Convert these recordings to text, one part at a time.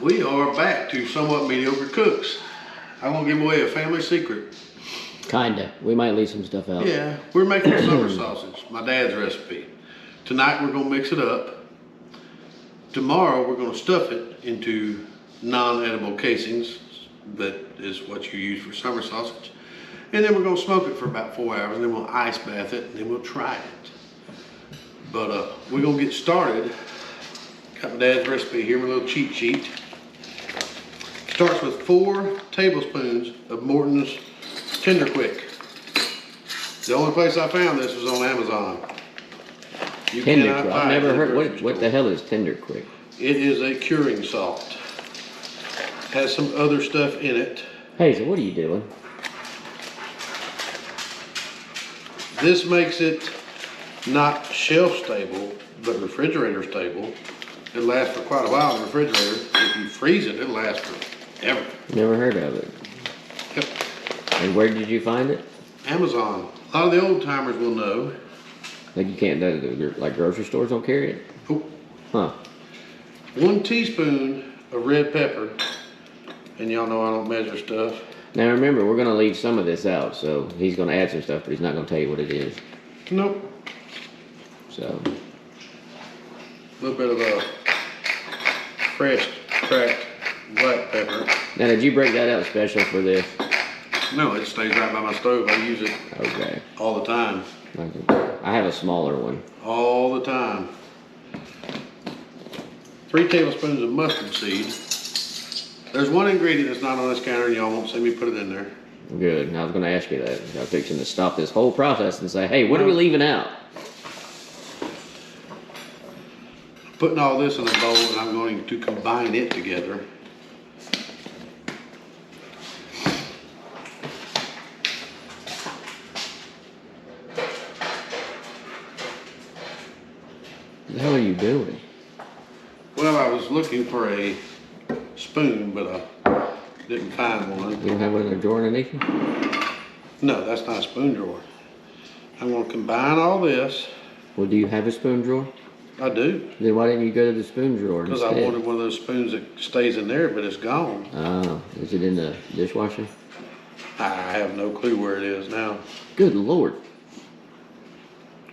We are back to Somewhat Mediocre Cooks. I'm gonna give away a family secret. Kinda. We might leave some stuff out. Yeah, we're making summer sausage, my dad's recipe. Tonight we're gonna mix it up. Tomorrow we're gonna stuff it into non-edible casings. That is what you use for summer sausage. And then we're gonna smoke it for about 4 hours, and then we'll ice bath it, and then we'll try it. But we're gonna get started. Got my dad's recipe here, my little cheat sheet. Starts with 4 tablespoons of Morton's Tender Quick. The only place I found this was on Amazon. You Tender cannot Quick. buy I've it never at the heard. grocery What the hell is Tender Quick? It is a curing salt. Has some other stuff in it. Hazel, what are you doing? This makes it not shelf stable, but refrigerator stable. It lasts for quite a while in the refrigerator. If you freeze it, it'll last forever. Never heard of it. Yep. And where did you find it? Amazon. A lot of the old timers will know. Like you can't, like grocery stores don't carry it? Oh. Huh. 1 teaspoon of red pepper. And y'all know I don't measure stuff. Now remember, we're gonna leave some of this out, so he's gonna add some stuff, but he's not gonna tell you what it is. Nope. So. A little bit of a fresh cracked black pepper. Now did you break that out special for this? No, it stays right by my stove. I use it Okay. all the time. I have a smaller one. All the time. 3 tablespoons of mustard seed. There's one ingredient that's not on this counter, and y'all won't see me put it in there. Good. And I was gonna ask you that. I was fixing to stop this whole process and say, hey, what are we leaving out? Putting all this in a bowl, and I'm going to combine it together. What the hell are you doing? Well, I was looking for a spoon, but I didn't find one. You don't have one in the drawer underneath you? No, that's not a spoon drawer. I'm going to combine all this. Well, do you have a spoon drawer? I do. Then why didn't you go to the spoon drawer Because instead? I wanted one of those spoons that stays in there, but it's gone. Oh, is it in the dishwasher? I have no clue where it is now. Good Lord.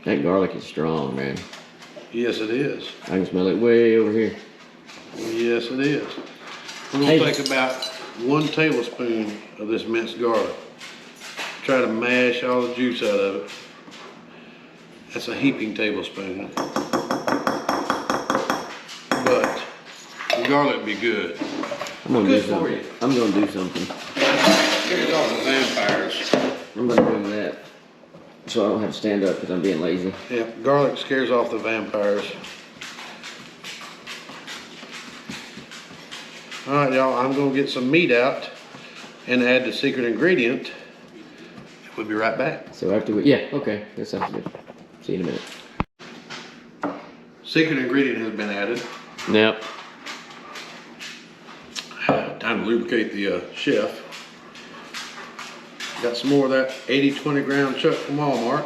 That garlic is strong, man. Yes, it is. I can smell it way over here. Yes, it is. We're going to take about 1 tablespoon of this minced garlic. Try to mash all the juice out of it. That's a heaping tablespoon. But the garlic be good. I'm gonna Good do for something. you. I'm gonna do something. Here's all the vampires. I'm gonna do that. So I don't have to stand up because I'm being lazy. Yeah, garlic scares off the vampires. All right, y'all, I'm gonna get some meat out and add the secret ingredient. We'll be right back. So after we, yeah, okay, that sounds good. See you in a minute. Secret ingredient has been added. Yep. Time to lubricate the chef. Got some more of that 80-20 ground chuck from Walmart.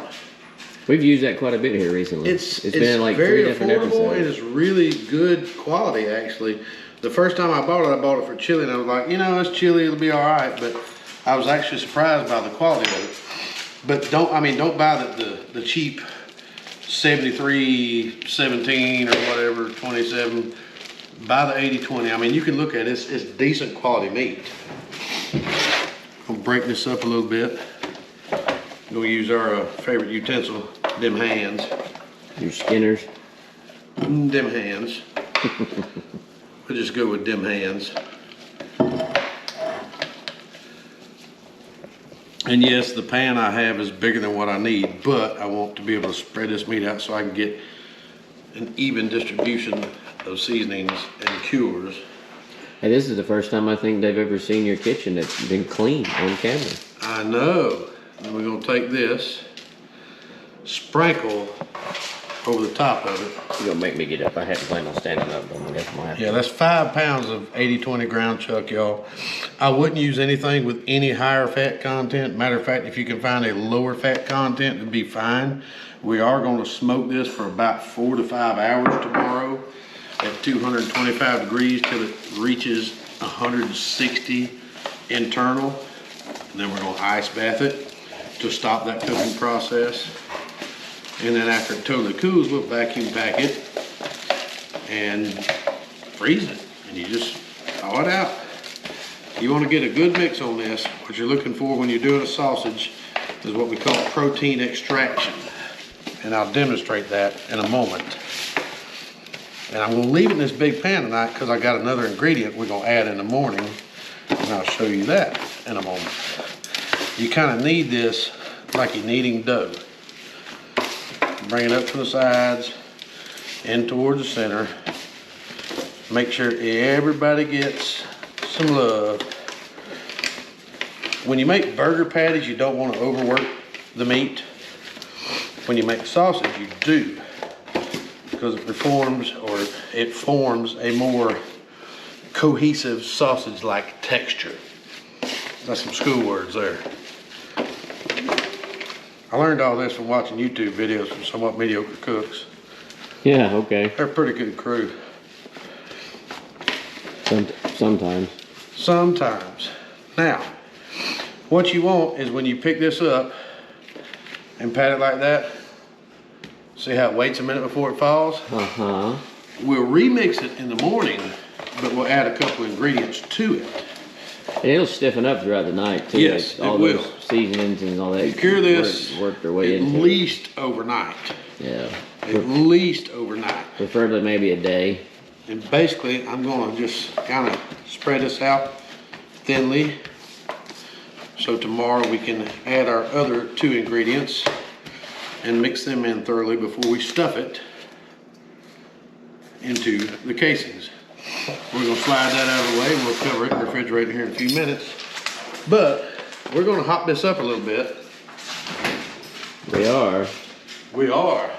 We've used that quite a bit here recently. It's been like very 3 different affordable episodes. and it's really good quality actually. The first time I bought it for chili, and I was like, you know, it's chili, it'll be all right. But I was actually surprised by the quality of it. But don't buy the cheap 73, 17 or whatever, 27. Buy the 80-20. I mean, you can look at it, it's decent quality meat. I'll break this up a little bit. We'll use our favorite utensil, them hands. Your Skinners. Them hands. We'll just go with them hands. And yes, the pan I have is bigger than what I need, but I want to be able to spread this meat out so I can get an even distribution of seasonings and cures. Hey, this is the first time I think they've ever seen your kitchen that's been clean on camera. I know. And we're gonna take this, sprinkle over the top of it. You're gonna make me get up. I hadn't planned on standing up, but I guess I'm gonna have to. Yeah, that's 5 pounds of 80-20 ground chuck, y'all. I wouldn't use anything with any higher fat content. Matter of fact, if you can find a lower fat content, it'd be fine. We are gonna smoke this for about 4 to 5 hours tomorrow. at 225 degrees till it reaches 160 internal. And then we're gonna ice bath it to stop that cooking process. And then after it totally cools, we'll vacuum pack it and freeze it. And you just thaw it out. You wanna get a good mix on this. What you're looking for when you're doing a sausage is what we call protein extraction. And I'll demonstrate that in a moment. And I'm gonna leave it in this big pan tonight because I got another ingredient we're gonna add in the morning. And I'll show you that in a moment. You kind of knead this like you're kneading dough. Bring it up to the sides, in towards the center. Make sure everybody gets some love. When you make burger patties, you don't want to overwork the meat. When you make sausage, you do, because it forms a more cohesive sausage-like texture. That's some school words there. I learned all this from watching YouTube videos from somewhat mediocre cooks. Yeah, okay. They're a pretty good crew. Sometimes. Sometimes. Now, what you want is when you pick this up and pat it like that, see how it waits a minute before it falls? Uh-huh. We'll remix it in the morning, but we'll add a couple ingredients to it. And it'll stiffen up throughout the night too. Yes, all it will. those seasonings and all that. You cure this work their way at into least overnight. Yeah. At least overnight. Preferably maybe a day. And basically, I'm gonna just kind of spread this out thinly. So tomorrow we can add our other 2 ingredients and mix them in thoroughly before we stuff it into the casings. We're gonna slide that out of the way. We'll cover it and refrigerate it here in a few minutes. But we're gonna hot this up a little bit. We are. We are.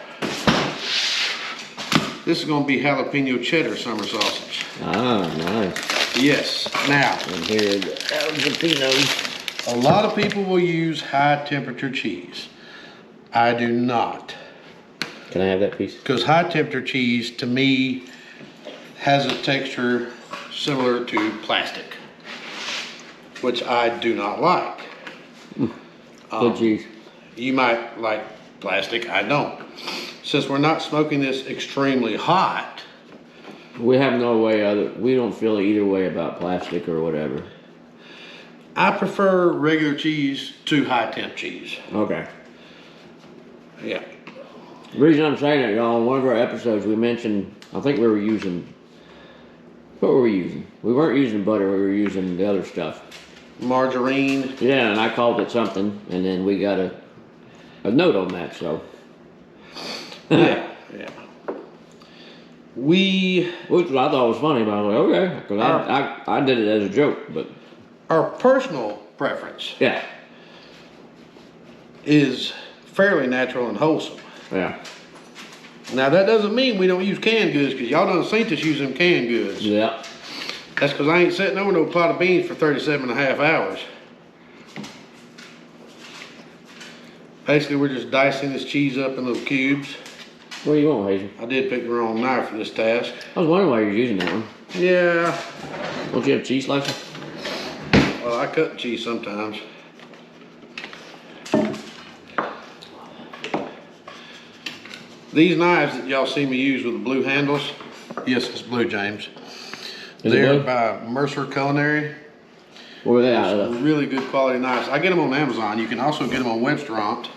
This is gonna be jalapeno cheddar summer sausage. Ah, nice. Yes. Now, And here are the jalapenos. a lot of people will use high temperature cheese. I do not. Can I have that piece? Because high temperature cheese, to me, has a texture similar to plastic, which I do not like. Good cheese. You might like plastic, I don't. Since we're not smoking this extremely hot, We have no way other. We don't feel either way about plastic or whatever. I prefer regular cheese to high temp cheese. Okay. Yeah. The reason I'm saying that, y'all, in one of our episodes we mentioned, I think we were using, what were we using? We weren't using butter, we were using the other stuff. Margarine. Yeah, and I called it something, and then we got a note on that, so. Yeah. Yeah. Which I thought was funny, but I was like, okay, because I did it as a joke, but. Our personal preference Yeah. is fairly natural and wholesome. Yeah. Now that doesn't mean we don't use canned goods, because y'all done seen us use them canned goods. Yeah. That's because I ain't sitting over no pot of beans for 37 and a half hours. Basically, we're just dicing this cheese up in little cubes. What do you want, Hazel? I did pick the wrong knife for this task. I was wondering why you're using that one. Yeah, Don't you have cheese slicer? well, I cut the cheese sometimes. These knives that y'all see me use with the blue handles, yes, it's blue, James. Is it They're blue? by Mercer Culinary. Where are they out of? Some really good quality knives. I get them on Amazon. You can also get them on Webstaurant.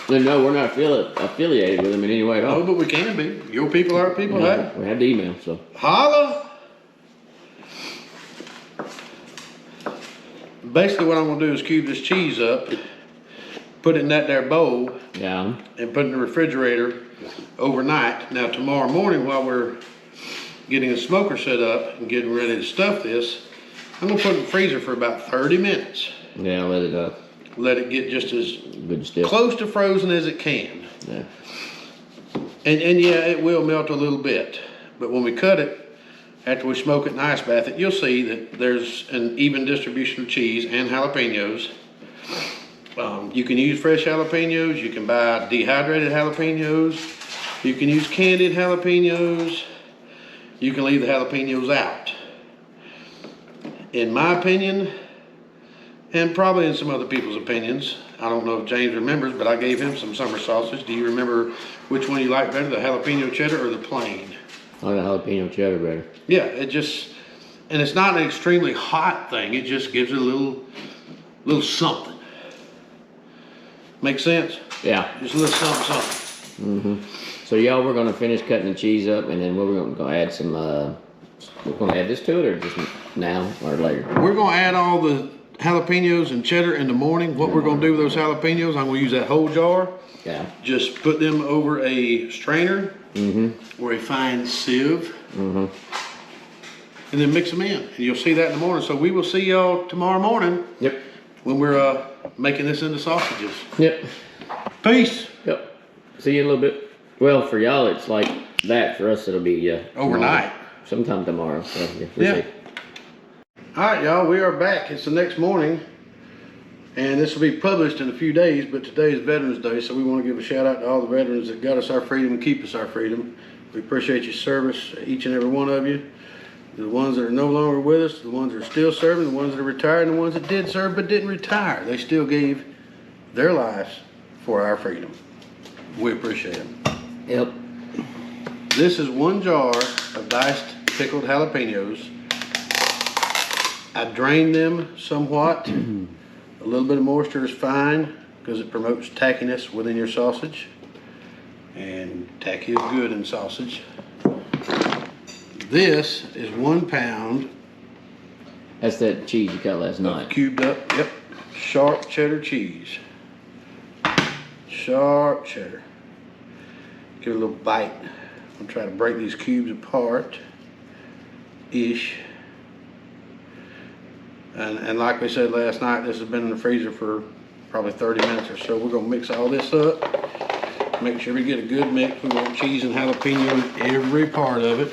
No, we're not affiliated with them in any way at all. Oh, but we can be. Your people, our people, hey. We have the email, so. Holla! Basically what I'm gonna do is cube this cheese up, put it in that there bowl, Yeah. and put it in the refrigerator overnight. Now tomorrow morning while we're getting the smoker set up and getting ready to stuff this, I'm gonna put it in the freezer for about 30 minutes. Yeah, let it Let it get just as good stiff. close to frozen as it can. Yeah. And yeah, it will melt a little bit. But when we cut it, after we smoke it and ice bath it, you'll see that there's an even distribution of cheese and jalapenos. You can use fresh jalapenos, you can buy dehydrated jalapenos, you can use candied jalapenos. you can leave the jalapenos out. In my opinion, and probably in some other people's opinions, I don't know if James remembers, but I gave him some summer sausage. Do you remember which one you like better, the jalapeno cheddar or the plain? I like the jalapeno cheddar better. Yeah, it just, and it's not an extremely hot thing. It just gives it a little something. Make sense? Yeah. Just a little something. So y'all, we're gonna finish cutting the cheese up, and then we're gonna add some. We're gonna add this to it, or just now or later? We're gonna add all the jalapenos and cheddar in the morning. What we're gonna do with those jalapenos, I'm gonna use that whole jar. Yeah. Just put them over a strainer or a fine sieve, and then mix them in. And you'll see that in the morning. So we will see y'all tomorrow morning. Yep. When we're making this into sausages. Yep. Peace. Yep. See you in a little bit. Well, for y'all, it's like that. For us, it'll be overnight. Sometime tomorrow. So we'll see. All right, y'all, we are back. It's the next morning, and this will be published in a few days, but today is Veterans Day, so we want to give a shout out to all the veterans that got us our freedom and keep us our freedom. We appreciate your service, each and every one of you. The ones that are no longer with us, the ones that are still serving, the ones that are retired, and the ones that did serve but didn't retire. They still gave their lives for our freedom. We appreciate them. Yep. This is one jar of diced pickled jalapenos. I drained them somewhat. A little bit of moisture is fine because it promotes tackiness within your sausage. And tacky is good in sausage. This is 1 pound. That's that cheese you cut last night. Cubed up, yep. Sharp cheddar cheese. Sharp cheddar. Give it a little bite. I'm gonna try to break these cubes apart. Ish. And like we said last night, this has been in the freezer for probably 30 minutes or so. We're gonna mix all this up. Make sure we get a good mix. We want cheese and jalapeno in every part of it.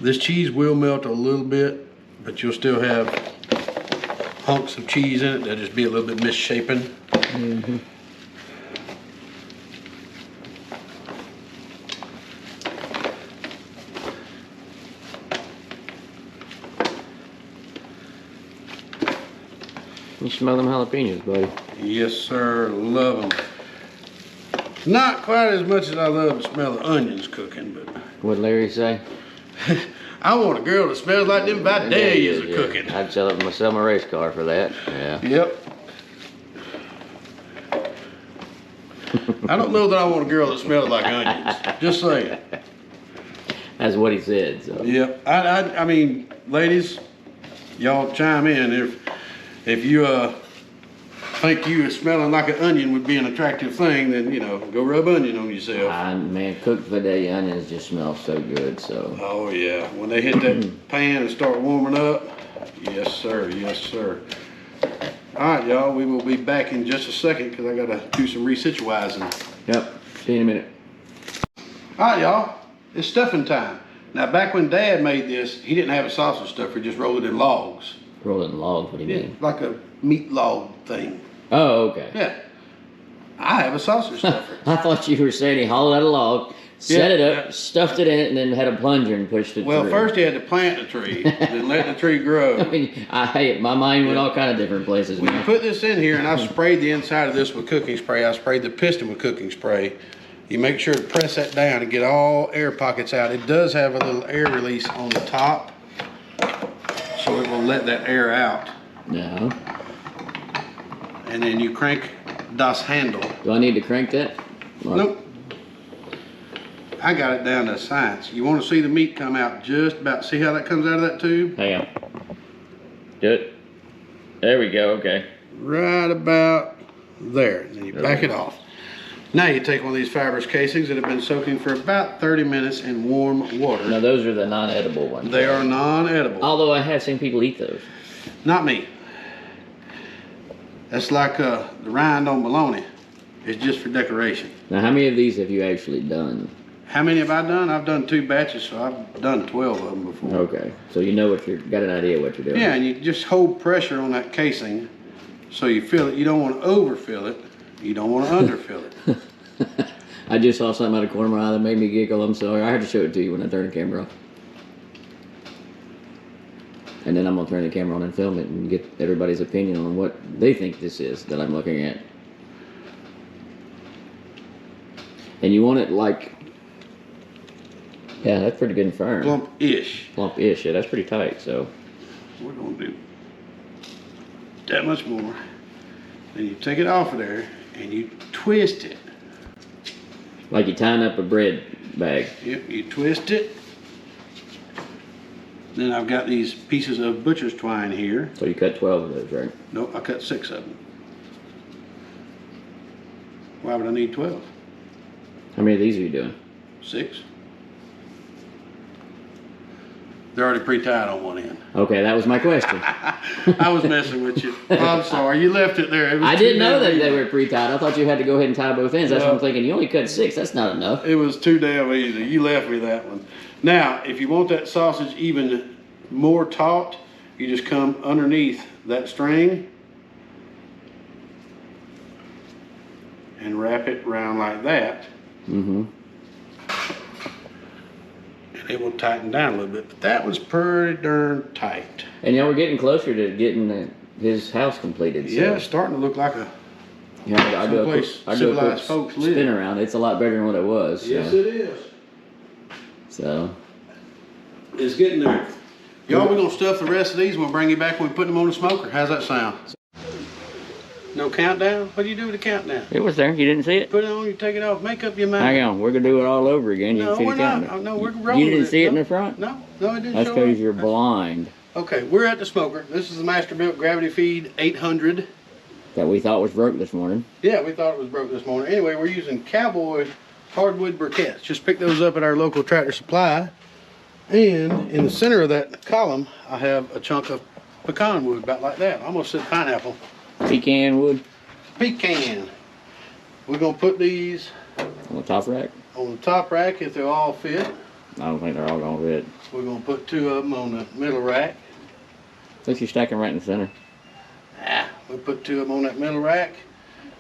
This cheese will melt a little bit, but you'll still have hunks of cheese in it. They'll just be a little bit misshapen. You smell them jalapenos, buddy. Yes, sir. Love them. Not quite as much as I love to smell the onions cooking, but What'd Larry say? I want a girl that smells like them Vidalias are cooking. I'd sell my race car for that. Yeah. Yep. I don't know that I want a girl that smells like onions. Just saying. That's what he said. So. Yep. I mean, ladies, y'all chime in if you think you smelling like an onion would be an attractive thing, then, you know, go rub onion on yourself. Man, cooked Vidalia onions just smell so good, so. Oh, yeah. When they hit that pan and start warming up, yes, sir. Yes, sir. All right, y'all. We will be back in just a second because I got to do some resitualizing. Yep. See you in a minute. All right, y'all. It's stuffing time. Now, back when Dad made this, he didn't have a sausage stuffer. He just rolled it in logs. Roll it in logs, what do you mean? Like a meat log thing. Oh, okay. Yeah. I have a sausage stuffer. I thought you were saying he hauled out a log, set it up, stuffed it in it, and then had a plunger and pushed it Well, through. first he had to plant the tree, then let the tree grow. I mean, my mind went all kind of different places. We put this in here, and I've sprayed the inside of this with cooking spray. I sprayed the piston with cooking spray. You make sure to press that down and get all air pockets out. It does have a little air release on the top, so it will let that air out. No. And then you crank das handle. Do I need to crank that? Or- Nope. I got it down to science. You want to see the meat come out just about, see how that comes out of that tube? Hang on. Do it. There we go, okay. Right about there. Then you back it off. Now you take one of these fibrous casings that have been soaking for about 30 minutes in warm water. No, those are the non-edible ones. They are non-edible. Although I have seen people eat those. Not me. That's like the rind on bologna. It's just for decoration. Now, how many of these have you actually done? How many have I done? I've done 2 batches, so I've done 12 of them before. Okay, so you know got an idea what you're doing. Yeah, and you just hold pressure on that casing So you fill it, you don't want to overfill it, you don't want to underfill it. I just saw something out of the corner of my eye that made me giggle. I'm sorry. I had to show it to you when I turned the camera off. And then I'm going to turn the camera on and film it and get everybody's opinion on what they think this is that I'm looking at. And you want it like, yeah, that's pretty good and firm. Plump-ish. Plump-ish, yeah, that's pretty tight, so. We're going to do that much more. Then you take it off of there and you twist it. Like you're tying up a bread bag. Yep, you twist it. Then I've got these pieces of butcher's twine here. So you cut 12 of those, right? Nope, I cut 6 of them. Why would I need 12? How many of these are you doing? 6. They're already pre-tied on one end. Okay, that was my question. I was messing with you. I'm sorry, you left it there. It was I didn't know that they were pre-tied. I thought you had to go ahead and tie both ends. That's what I'm thinking. You only cut 6. That's not enough. It was too damn easy. You left me that one. Now, if you want that sausage even more taut, you just come underneath that string and wrap it around like that. Mm-hmm. And it will tighten down a little bit. But that was pretty darn tight. And yeah, we're getting closer to getting his house completed. So. Yeah, it's starting to look like a I do a quick civilized folks live. spin around. It's a lot better than what it was. Yes, so. it is. So. It's getting there. Y'all, we're going to stuff the rest of these and we'll bring you back when we put them on the smoker. How's that sound? No countdown? What do you do with the countdown? It was there. You didn't see it? Put it on, you take it off, make up your mind. Hang on. We're going to do it all over again. You No, didn't see we're the not. countdown. No, we're rolling. You didn't with see it in No. the front? No, it didn't That's show because up. you're blind. Okay, we're at the smoker. This is the Masterbuilt Gravity Feed 800. That we thought was broke this morning. Yeah, we thought it was broke this morning. Anyway, we're using Cowboy hardwood briquettes. Just pick those up at our local Tractor Supply. And in the center of that column, I have a chunk of pecan wood, about like that. I almost said pineapple. Pecan wood. Pecan. We're going to put these On the top rack. on the top rack if they all fit. I don't think they're all going to fit. We're going to put 2 of them on the middle rack. At least you stack them right in the center. We'll put 2 of them on that middle rack.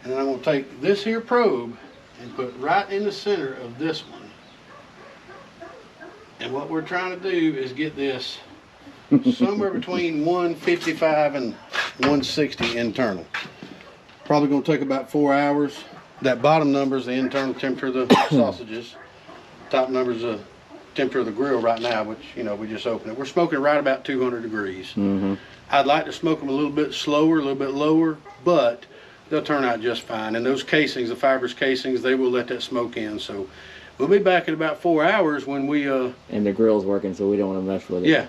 And then I'm going to take this here probe and put right in the center of this one. And what we're trying to do is get this somewhere between 155 and 160 internal. Probably going to take about 4 hours. That bottom number is the internal temperature of the sausages. Top number is the temperature of the grill right now, which, you know, we just opened it. We're smoking right about 200 degrees. Mm-hmm. I'd like to smoke them a little bit slower, a little bit lower, but they'll turn out just fine. And those casings, the fibrous casings, they will let that smoke in. So we'll be back in about 4 hours when we And the grill's working, so we don't want to mess with it. yeah,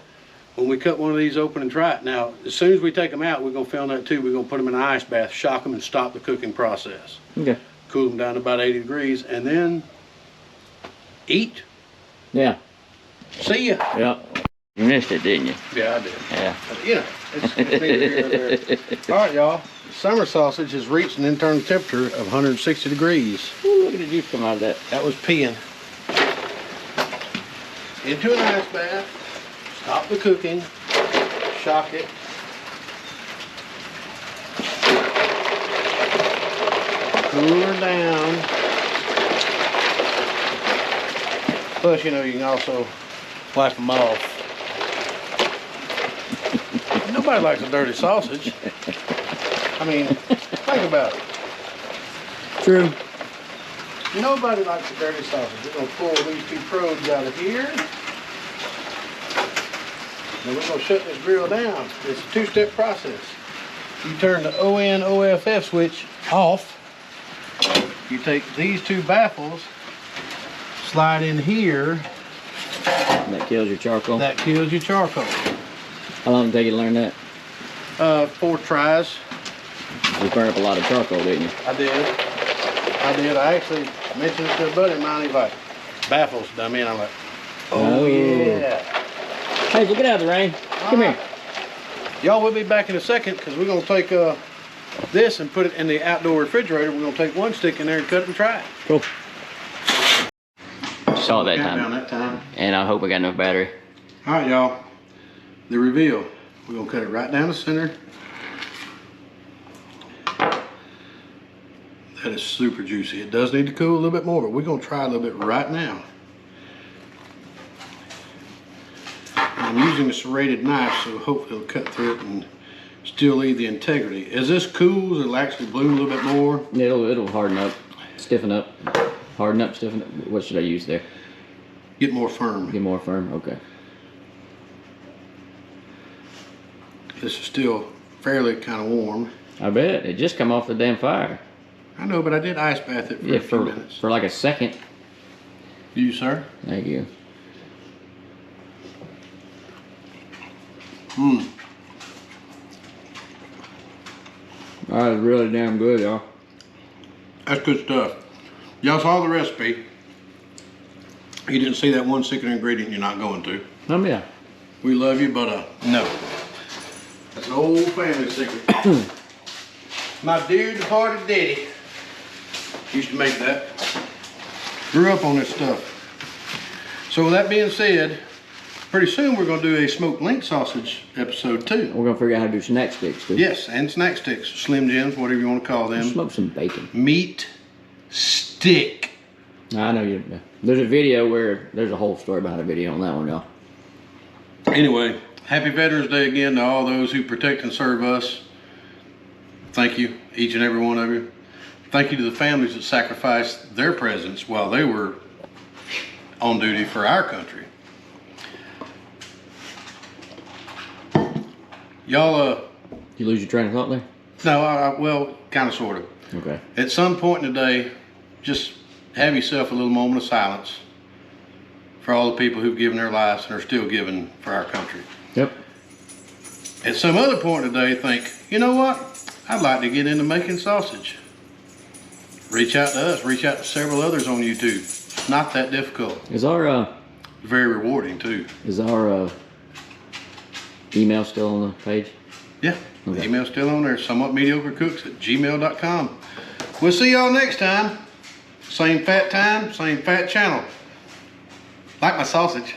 when we cut one of these open and try it. Now, as soon as we take them out, we're going to film that too. We're going to put them in an ice bath, shock them, and stop the cooking process. Okay. Cool them down to about 80 degrees, and then eat. Yeah. See ya. Yep. You missed it, didn't you? Yeah, I did. Yeah. But, you know, it's neither here nor there. All right, y'all. Summer sausage has reached an internal temperature of 160 degrees. Ooh, look at the juice come out of that. That was peeing. Into an ice bath. Stop the cooking. Shock it. Cool her down. Plus, you know, you can also wipe them off. Nobody likes a dirty sausage. I mean, think about it. True. Nobody likes a dirty sausage. We're going to pull these 2 probes out of here. Then we're going to shut this grill down. It's a 2-step process. You turn the ON/OFF switch off. You take these 2 baffles, slide in here. And that kills your charcoal. That kills your charcoal. How long did it take you to learn that? 4 tries. You burned up a lot of charcoal, didn't you? I did. I actually mentioned it to a buddy of mine. He's like, baffles, dummy. And I'm like, oh, yeah. Hey, so get out of the rain. Come here. Y'all, we'll be back in a second because we're going to take this and put it in the outdoor refrigerator. We're going to take 1 stick in there and cut it and try it. Cool. Saw it that Countdown time. that time. And I hope I got enough battery. All right, y'all. The reveal. We're going to cut it right down the center. That is super juicy. It does need to cool a little bit more, but we're gonna try a little bit right now. I'm using a serrated knife, so hopefully it'll cut through it and still leave the integrity. As this cools, it'll actually bloom a little bit more. It'll harden up, stiffen up, harden up, stiffen up. What should I use there? Get more firm. Get more firm. Okay. This is still fairly kind of warm. I bet it just come off the damn fire. I know, but I did ice bath it for a few minutes. For like a second. You, sir? Thank you. That was really damn good, y'all. That's good stuff. Y'all saw the recipe. You didn't see that one secret ingredient you're not going to. Yeah. We love you, but no. That's an old family secret. My dear departed daddy used to make that. Grew up on this stuff. So with that being said, pretty soon we're gonna do a smoked link sausage episode 2. We're gonna figure out how to do snack sticks too. Yes, and snack sticks, Slim Jims, whatever you want to call them. Smoke some bacon. Meat stick. I know you. There's a video where there's a whole story behind a video on that one, y'all. Anyway, happy Veterans Day again to all those who protect and serve us. Thank you, each and every one of you. Thank you to the families that sacrificed their presence while they were on duty for our country. Y'all, You lose your train of thought there? no, well, kind of, sort of. Okay. At some point in the day, just have yourself a little moment of silence for all the people who've given their lives and are still giving for our country. Yep. At some other point in the day, think, you know what? I'd like to get into making sausage. Reach out to us. Reach out to several others on YouTube. It's not that difficult. Is our Very rewarding too. Email still on the page? Yeah. Okay. The email's still on there. somewhatmediocrecooks@gmail.com. We'll see y'all next time. Same fat time, same fat channel. Like my sausage.